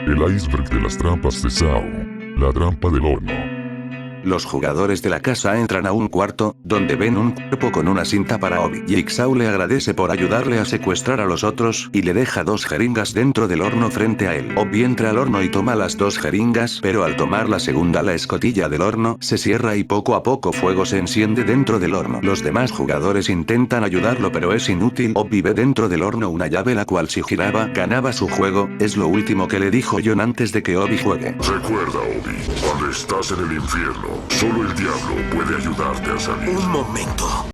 El iceberg de las trampas de Sao. La trampa del horno. Los jugadores de la casa entran a un cuarto, donde ven un cuerpo con una cinta para Obi. Jigsaw le agradece por ayudarle a secuestrar a los otros, y le deja 2 jeringas dentro del horno frente a él. Obi entra al horno y toma las 2 jeringas, pero al tomar la segunda la escotilla del horno se cierra y poco a poco fuego se enciende dentro del horno. Los demás jugadores intentan ayudarlo pero es inútil. Obi ve dentro del horno una llave la cual si giraba, ganaba su juego. Es lo último que le dijo John antes de que Obi juegue. Recuerda, Obi, cuando estás en el infierno, solo el diablo puede ayudarte a salir. Un momento.